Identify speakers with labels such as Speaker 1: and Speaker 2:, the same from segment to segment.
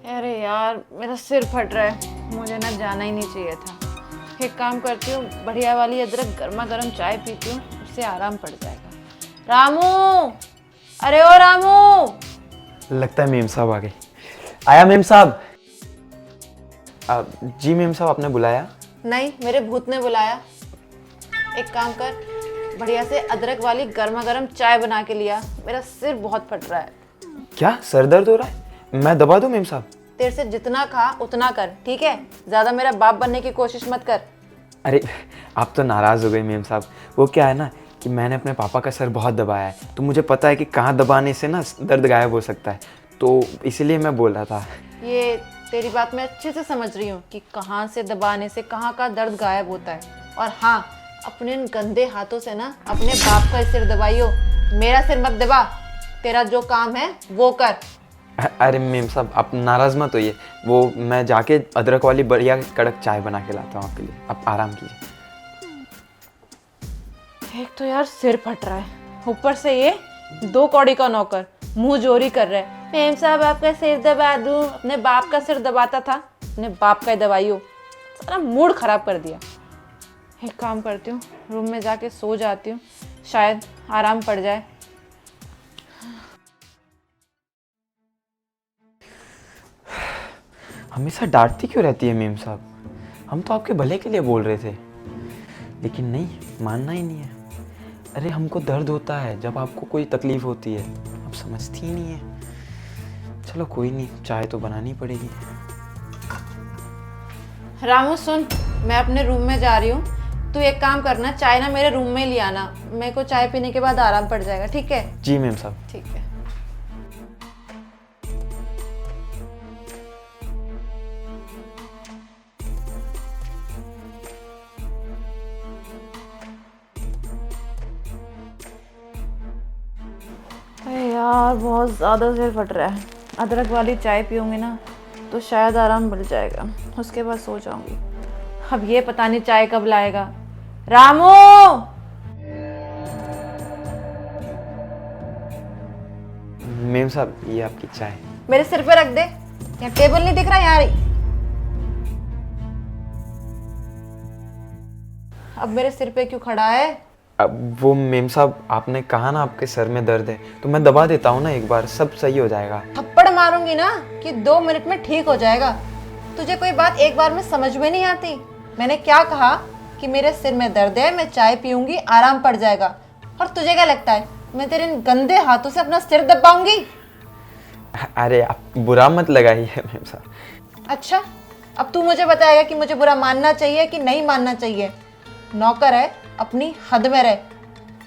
Speaker 1: अरे यार मेरा सिर फट रहा है, मुझे ना जाना ही नहीं चाहिए था। एक काम करती हूँ, बढ़िया वाली अदरक गर्मा गर्म चाय पीती हूँ, उससे आराम पड़ जाएगा। रामू, अरे ओ रामू।
Speaker 2: लगता है मेम साहब आ गए। आया मेम साहब। जी मेम साहब, आपने बुलाया?
Speaker 1: नहीं, मेरे भूत ने बुलाया। एक काम कर, बढ़िया से अदरक वाली गर्मा गर्म चाय बना के लिया, मेरा सिर बहुत फट रहा है।
Speaker 2: क्या सर दर्द हो रहा है? मैं दबा दूं मेम साहब?
Speaker 1: तेरे से जितना खा उतना कर, ठीक है? ज्यादा मेरा बाप बनने की कोशिश मत कर।
Speaker 2: अरे आप तो नाराज़ हो गए मेम साहब। वो क्या है ना कि मैंने अपने पापा का सर बहुत दबाया है, तो मुझे पता है कि कहाँ दबाने से ना दर्द गायब हो सकता है, तो इसीलिए मैं बोल रहा था।
Speaker 1: ये तेरी बात मैं अच्छे से समझ रही हूँ कि कहाँ से दबाने से कहाँ का दर्द गायब होता है। और हाँ, अपने इन गंदे हाथों से ना अपने बाप का सिर दबाइयो, मेरा सिर मत दबा। तेरा जो काम है वो कर।
Speaker 2: अरे मेम साहब, आप नाराज़ मत होइए। वो मैं जाके अदरक वाली बढ़िया कड़क चाय बना के लाता हूँ आपके लिए। आप आराम कीजिए।
Speaker 1: एक तो यार सिर फट रहा है, ऊपर से ये 2 कौड़ी का नौकर मुंह जोरी कर रहा है। मेम साहब आपका सिर दबा दूं? अपने बाप का सिर दबाता था, अपने बाप का ही दबाइयो। सारा मूड खराब कर दिया। एक काम करती हूँ, रूम में जाके सो जाती हूँ, शायद आराम पड़ जाए।
Speaker 2: हमेशा डांटती क्यों रहती है मेम साहब? हम तो आपके भले के लिए बोल रहे थे, लेकिन नहीं, मानना ही नहीं है। अरे हमको दर्द होता है जब आपको कोई तकलीफ होती है, आप समझती ही नहीं है। चलो कोई नहीं, चाय तो बनानी पड़ेगी।
Speaker 1: रामू सुन, मैं अपने रूम में जा रही हूँ। तू एक काम करना, चाय ना मेरे रूम में ही ले आना, मेरे को चाय पीने के बाद आराम पड़ जाएगा, ठीक है?
Speaker 2: जी मेम साहब।
Speaker 1: ठीक है। अरे यार बहुत ज़्यादा सिर फट रहा है। अदरक वाली चाय पीऊँगी ना तो शायद आराम मिल जाएगा, उसके बाद सो जाऊंगी। अब ये पता नहीं चाय कब लाएगा। रामू,
Speaker 2: मेम साहब, ये आपकी चाय।
Speaker 1: मेरे सिर पे रख दे, यहाँ टेबल नहीं दिख रहा यार। अब मेरे सिर पे क्यों खड़ा है?
Speaker 2: अब वो मेम साहब, आपने कहा ना आपके सर में दर्द है, तो मैं दबा देता हूँ ना, एक बार सब सही हो जाएगा।
Speaker 1: थप्पड़ मारूंगी ना कि 2 मिनट में ठीक हो जाएगा। तुझे कोई बात एक बार में समझ में नहीं आती? मैंने क्या कहा कि मेरे सिर में दर्द है, मैं चाय पीऊंगी, आराम पड़ जाएगा। और तुझे क्या लगता है मैं तेरे इन गंदे हाथों से अपना सिर दबाऊंगी?
Speaker 2: अरे आप बुरा मत लगाइए मेम साहब।
Speaker 1: अच्छा, अब तू मुझे बताएगा कि मुझे बुरा मानना चाहिए कि नहीं मानना चाहिए? नौकर है, अपनी हद में रहे।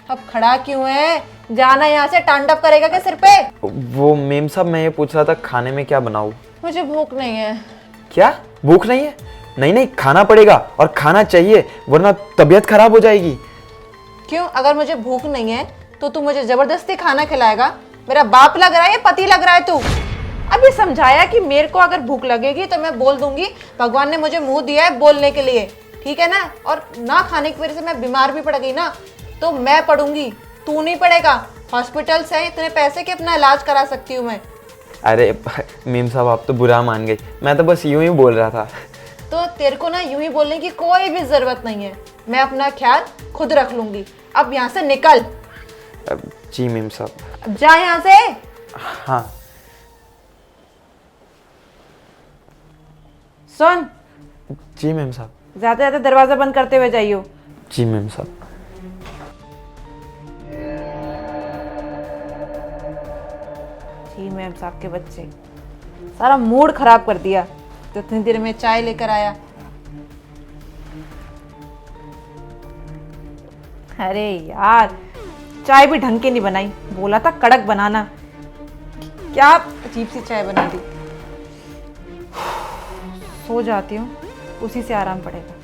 Speaker 1: अब खड़ा क्यों है? जाना यहाँ से, तांडव करेगा क्या सिर पे?
Speaker 2: वो मेम साहब, मैं ये पूछ रहा था खाने में क्या बनाऊँ?
Speaker 1: मुझे भूख नहीं है।
Speaker 2: क्या भूख नहीं है? नहीं नहीं, खाना पड़ेगा और खाना चाहिए, वरना तबीयत खराब हो जाएगी।
Speaker 1: क्यों? अगर मुझे भूख नहीं है तो तू मुझे जबरदस्ती खाना खिलाएगा? मेरा बाप लग रहा है या पति लग रहा है तू? अभी समझाया कि मेरे को अगर भूख लगेगी तो मैं बोल दूंगी, भगवान ने मुझे मुंह दिया है बोलने के लिए, ठीक है ना? और ना खाने की वजह से मैं बीमार भी पड़ गई ना तो मैं पढ़ूंगी, तू नहीं पड़ेगा। हॉस्पिटल से इतने पैसे के अपना इलाज करा सकती हूँ मैं।
Speaker 2: अरे मेम साहब, आप तो बुरा मान गई, मैं तो बस यूं ही बोल रहा था।
Speaker 1: तो तेरे को ना यूं ही बोलने की कोई भी जरूरत नहीं है, मैं अपना ख्याल खुद रख लूंगी। अब यहाँ से निकल।
Speaker 2: जी मेम साहब।
Speaker 1: अब जा यहाँ से।
Speaker 2: हाँ।
Speaker 1: सुन,
Speaker 2: जी मेम साहब।
Speaker 1: ज्यादा ज्यादा दरवाजा बंद करते हुए जाइयो।
Speaker 2: जी मेम साहब।
Speaker 1: जी मैम साहब के बच्चे, सारा मूड खराब कर दिया। तो इतनी देर में चाय लेकर आया। अरे यार, चाय भी ढंग की नहीं बनाई, बोला था कड़क बनाना, क्या अजीब सी चाय बना दी। सो जाती हूँ, उसी से आराम पड़ेगा।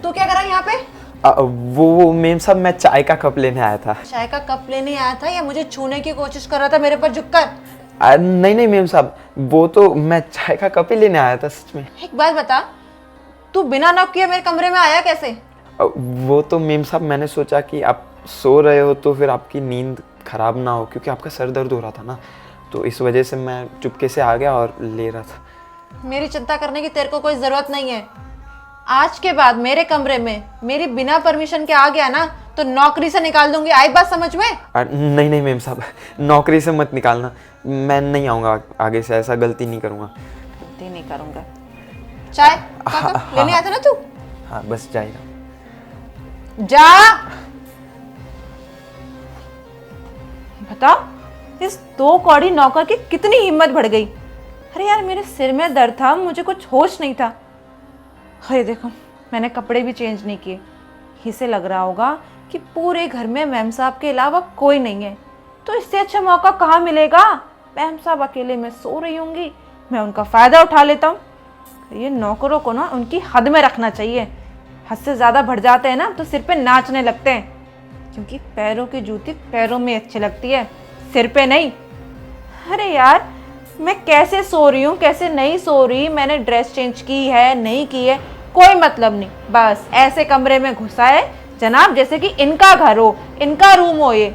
Speaker 1: तू क्या कर रहा है यहाँ पे?
Speaker 2: वो मेम साहब, मैं चाय का कप लेने आया था।
Speaker 1: चाय का कप लेने आया था या मुझे छूने की कोशिश कर रहा था मेरे पर झुककर?
Speaker 2: नहीं नहीं मेम साहब, वो तो मैं चाय का कप ही लेने आया था सच में।
Speaker 1: एक बात बता, तू बिना नॉक किए मेरे कमरे में आया कैसे?
Speaker 2: वो तो मेम साहब मैंने सोचा कि आप सो रहे हो तो फिर आपकी नींद खराब ना हो, क्योंकि आपका सर दर्द हो रहा था ना, तो इस वजह से मैं चुपके से आ गया और ले रहा था।
Speaker 1: मेरी चिंता करने की तेरे को कोई जरूरत नहीं है। आज के बाद मेरे कमरे में मेरी बिना परमिशन के आ गया ना तो नौकरी से निकाल दूंगी। आई बात समझ में?
Speaker 2: नहीं नहीं मेम साहब, नौकरी से मत निकालना, मैं नहीं आऊँगा आगे से, ऐसा गलती नहीं करूँगा।
Speaker 1: गलती नहीं करूँगा? चाय का कप लेने आया था ना तू?
Speaker 2: हाँ बस जाएगा।
Speaker 1: जा। बताओ इस दो कौड़ी नौकर की कितनी हिम्मत बढ़ गई। अरे यार मेरे सिर में दर्द था, मुझे कुछ होश नहीं था। अरे देखो मैंने कपड़े भी चेंज नहीं किए। इसे लग रहा होगा कि पूरे घर में मैम साहब के अलावा कोई नहीं है, तो इससे अच्छा मौका कहाँ मिलेगा। मैम साहब अकेले में सो रही होंगी, मैं उनका फ़ायदा उठा लेता हूँ। ये नौकरों को ना उनकी हद में रखना चाहिए। हद से ज़्यादा बढ़ जाते हैं ना तो सिर पे नाचने लगते हैं, क्योंकि पैरों की जूती पैरों में अच्छी लगती है, सिर पे नहीं। अरे यार मैं कैसे सो रही हूँ कैसे नहीं सो रही, मैंने ड्रेस चेंज की है नहीं की है, कोई मतलब नहीं। बस ऐसे कमरे में घुसा है जनाब जैसे कि इनका घर हो, इनका रूम हो। ये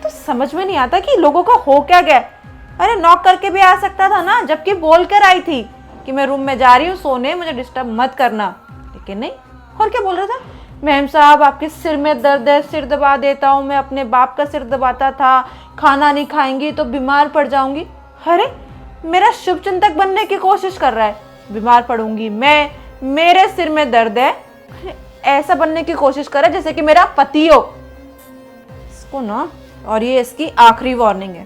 Speaker 1: तो समझ में नहीं आता कि लोगों का हो क्या गया। अरे नॉक करके भी आ सकता था ना, जबकि बोल कर आई थी कि मैं रूम में जा रही हूँ सोने, मुझे डिस्टर्ब मत करना, लेकिन नहीं। और क्या बोल रहा था? मैम साहब आपके सिर में दर्द है, सिर दबा देता हूँ। मैं अपने बाप का सिर दबाता था, खाना नहीं खाएंगी तो बीमार पड़ जाऊंगी। अरे मेरा शुभ चिंतक बनने की कोशिश कर रहा है, बीमार पड़ूंगी मैं, मेरे सिर में दर्द है, ऐसा बनने की कोशिश कर रहा है जैसे कि मेरा पति हो। इसको ना, और ये इसकी आखिरी वार्निंग है,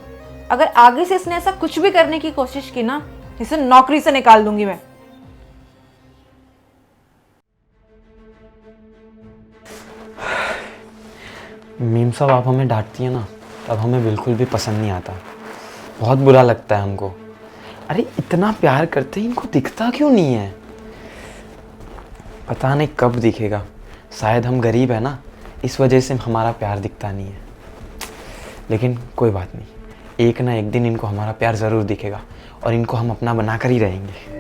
Speaker 1: अगर आगे से इसने ऐसा कुछ भी करने की कोशिश की ना, इसे नौकरी से निकाल दूंगी मैं।
Speaker 2: मीम साहब आप हमें डांटती है ना, तब हमें बिल्कुल भी पसंद नहीं आता, बहुत बुरा लगता है हमको। अरे इतना प्यार करते हैं, इनको दिखता क्यों नहीं है? पता नहीं कब दिखेगा, शायद हम गरीब है ना, इस वजह से हमारा प्यार दिखता नहीं है। लेकिन कोई बात नहीं, एक ना एक दिन इनको हमारा प्यार ज़रूर दिखेगा और इनको हम अपना बनाकर ही रहेंगे।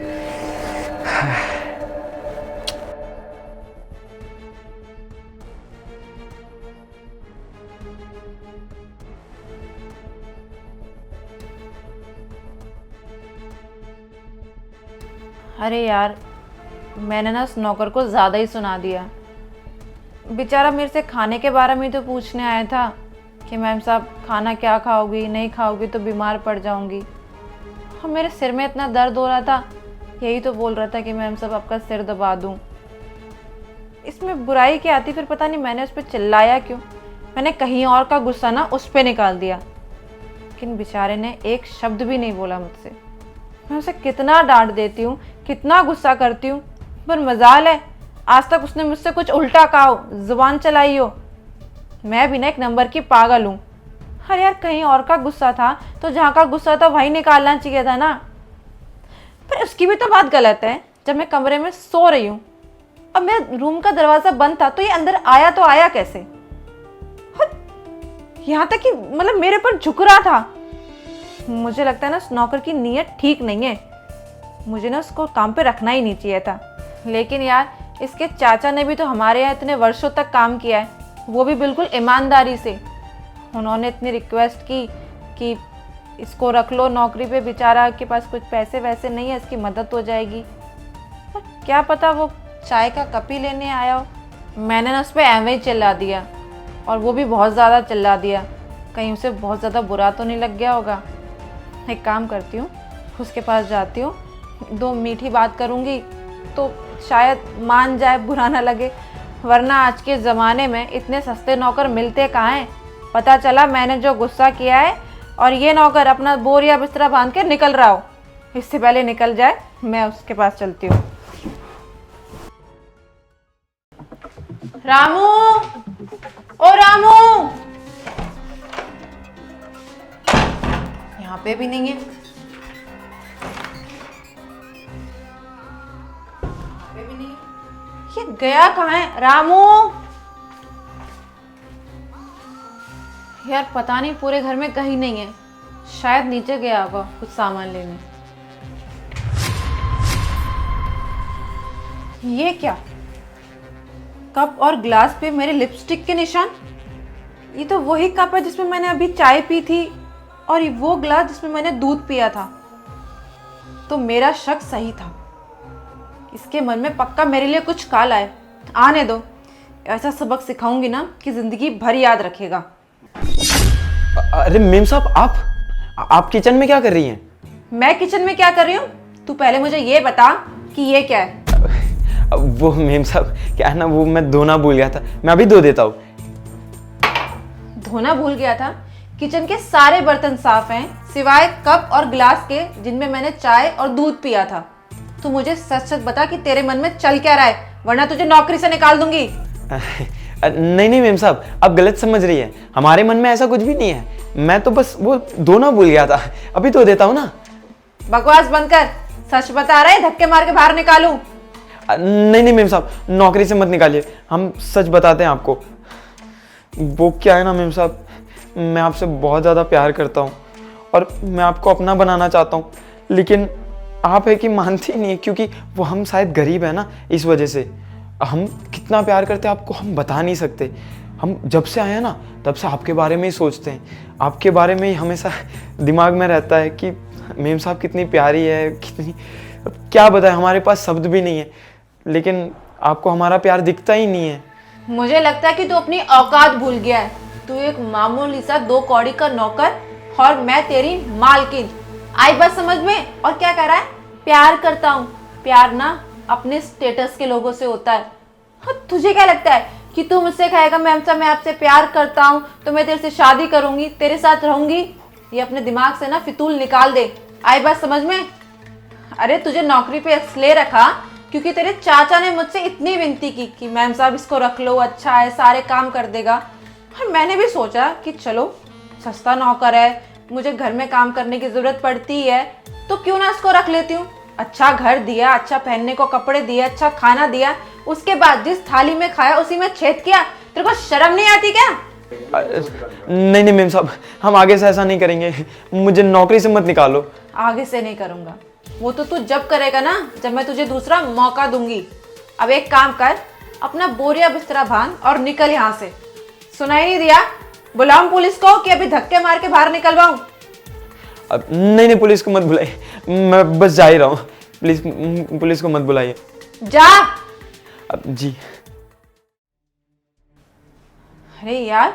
Speaker 1: अरे यार मैंने ना उस नौकर को ज़्यादा ही सुना दिया। बेचारा मेरे से खाने के बारे में तो पूछने आया था कि मैम साहब खाना क्या खाओगी, नहीं खाओगी तो बीमार पड़ जाऊंगी। और मेरे सिर में इतना दर्द हो रहा था, यही तो बोल रहा था कि मैम साहब आपका सिर दबा दूं। इसमें बुराई क्या आती, फिर पता नहीं मैंने उस पर चिल्लाया क्यों। मैंने कहीं और का गुस्सा ना उस पर निकाल दिया, लेकिन बेचारे ने एक शब्द भी नहीं बोला मुझसे। मैं उसे कितना डांट देती हूँ, कितना गुस्सा करती हूँ, पर मजाल है आज तक उसने मुझसे कुछ उल्टा कहा हो, जुबान चलाई हो। मैं भी ना एक नंबर की पागल हूँ। अरे यार कहीं और का गुस्सा था तो जहाँ का गुस्सा था वहीं निकालना चाहिए था ना। पर उसकी भी तो बात गलत है, जब मैं कमरे में सो रही हूँ, अब मेरे रूम का दरवाजा बंद था तो ये अंदर आया तो आया कैसे? यहाँ तक कि मतलब मेरे पर झुक रहा था। मुझे लगता है ना उस नौकर की नीयत ठीक नहीं है, मुझे ना उसको काम पे रखना ही नहीं चाहिए था। लेकिन यार इसके चाचा ने भी तो हमारे यहाँ इतने वर्षों तक काम किया है, वो भी बिल्कुल ईमानदारी से। उन्होंने इतनी रिक्वेस्ट की कि इसको रख लो नौकरी पे, बेचारा के पास कुछ पैसे वैसे नहीं है, इसकी मदद हो जाएगी। और क्या पता वो चाय का कप ही लेने आया हो। मैंने ना उस पर एवं ही चिल्ला दिया, और वो भी बहुत ज़्यादा चिल्ला दिया, कहीं उसे बहुत ज़्यादा बुरा तो नहीं लग गया होगा। एक काम करती हूँ, उसके पास जाती हूँ, दो मीठी बात करूँगी तो शायद मान जाए, बुरा ना लगे। वरना आज के ज़माने में इतने सस्ते नौकर मिलते कहाँ हैं। पता चला मैंने जो गुस्सा किया है और ये नौकर अपना बोर या बिस्तरा बांध के निकल रहा हो। इससे पहले निकल जाए मैं उसके पास चलती हूँ। रामू, ओ रामू, यहाँ पे भी नहीं है, यहाँ पे भी नहीं है। ये गया कहाँ है रामू? यार पता नहीं, पूरे घर में कहीं नहीं है। शायद नीचे गया होगा कुछ सामान लेने। ये क्या? कप और ग्लास पे मेरे लिपस्टिक के निशान। ये तो वही कप है जिसमें मैंने अभी चाय पी थी, और ये वो ग्लास जिसमें मैंने दूध पिया था। तो मेरा शक सही था। इसके मन में पक्का मेरे लिए कुछ काला है। आने दो, ऐसा सबक सिखाऊंगी ना कि जिंदगी भर याद रखेगा।
Speaker 2: अरे मेम साहब, आप किचन में क्या कर रही हैं?
Speaker 1: मैं किचन में क्या कर रही हूँ? तू पहले मुझे ये बता कि ये क्या है।
Speaker 2: वो मेम साहब क्या है ना, वो मैं धोना भूल गया था, मैं अभी धो देता हूँ।
Speaker 1: धोना भूल गया था? किचन के सारे बर्तन साफ हैं सिवाय कप और ग्लास के जिनमें मैंने चाय और दूध पिया था। तू मुझे सच सच बता कि तेरे मन में चल क्या रहा है, वरना तुझे नौकरी से निकाल दूंगी।
Speaker 2: नहीं मेम साहब, आप गलत समझ रही हैं। हमारे मन में ऐसा कुछ भी नहीं है। मैं तो बस वो धोना भूल गया था, अभी धो देता हूँ ना।
Speaker 1: बकवास बंद कर, सच बता रहा है धक्के मार के बाहर निकालूं?
Speaker 2: नहीं मेम साहब, नौकरी से मत निकालिए, हम सच बताते हैं आपको। वो क्या है ना मेम साहब, मैं आपसे बहुत ज़्यादा प्यार करता हूँ और मैं आपको अपना बनाना चाहता हूँ, लेकिन आप है कि मानती नहीं है, क्योंकि वो हम शायद गरीब है ना, इस वजह से। हम कितना प्यार करते हैं आपको हम बता नहीं सकते। हम जब से आए हैं ना, तब से आपके बारे में ही सोचते हैं, आपके बारे में ही हमेशा दिमाग में रहता है कि मेम साहब कितनी प्यारी है, कितनी, क्या बताएं, हमारे पास शब्द भी नहीं है। लेकिन आपको हमारा प्यार दिखता ही नहीं है।
Speaker 1: मुझे लगता है कि तू अपनी औकात भूल गया है। तू एक मामूली सा 2 कौड़ी का नौकर और मैं तेरी मालकिन। आई बात समझ में? और क्या कह रहा है? प्यार करता हूँ। प्यार ना अपने स्टेटस के लोगों से होता है। हाँ, तुझे क्या लगता है कि तू मुझसे कहेगा मैम साहब मैं आपसे प्यार करता हूँ तो मैं तेरे से शादी करूंगी, तेरे साथ रहूंगी? ये अपने दिमाग से ना फितूल निकाल दे। आई बात समझ में? अरे तुझे नौकरी पे इसलिए रखा क्योंकि तेरे चाचा ने मुझसे इतनी विनती की कि मैम साहब इसको रख लो, अच्छा है, सारे काम कर देगा। और मैंने भी सोचा कि चलो सस्ता नौकर है, मुझे घर में काम करने की जरूरत पड़ती है तो क्यों ना इसको रख लेती हूँ। अच्छा घर दिया, अच्छा पहनने को कपड़े दिए, अच्छा खाना दिया, उसके बाद जिस थाली में खाया उसी में छेद किया। तेरे को शर्म नहीं आती क्या?
Speaker 2: नहीं मेम साहब, हम आगे से ऐसा नहीं करेंगे, मुझे नौकरी से मत निकालो।
Speaker 1: आगे से नहीं करूंगा, वो तो तू जब करेगा ना, जब मैं तुझे दूसरा मौका दूंगी। अब एक काम कर, अपना बोरिया बिस्तरा बांध और निकल यहाँ से। सुनाई नहीं दिया? बुलाऊं पुलिस को कि अभी धक्के मार के बाहर निकलवाऊं?
Speaker 2: अब नहीं पुलिस को मत बुलाइए, मैं बस जा ही रहा हूँ। प्लीज पुलिस को मत बुलाइए।
Speaker 1: जा।
Speaker 2: अब जी।
Speaker 1: अरे यार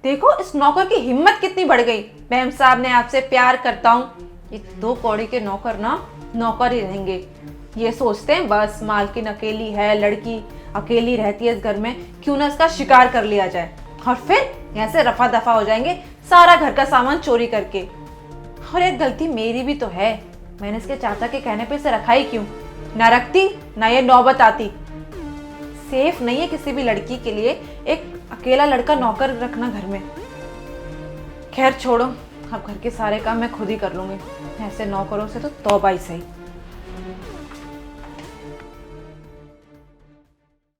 Speaker 1: देखो इस नौकर की हिम्मत कितनी बढ़ गई। मैम साहब ने आपसे प्यार करता हूँ। ये 2 कौड़ी के नौकर ना नौकर ही रहेंगे। ये सोचते हैं बस मालकिन अकेली है, लड़की अकेली रहती है इस घर में, क्यों ना इसका शिकार कर लिया जाए और फिर यहाँ से रफा दफा हो जाएंगे सारा घर का सामान चोरी करके। और एक गलती मेरी भी तो है, मैंने इसके चाचा के कहने पे इसे रखा ही क्यों? ना रखती ना ये नौबत आती। सेफ नहीं है किसी भी लड़की के लिए एक अकेला लड़का नौकर रखना घर में। खैर छोड़ो, अब घर के सारे काम मैं खुद ही कर लूंगी। ऐसे नौकरों से तो तौबा ही सही।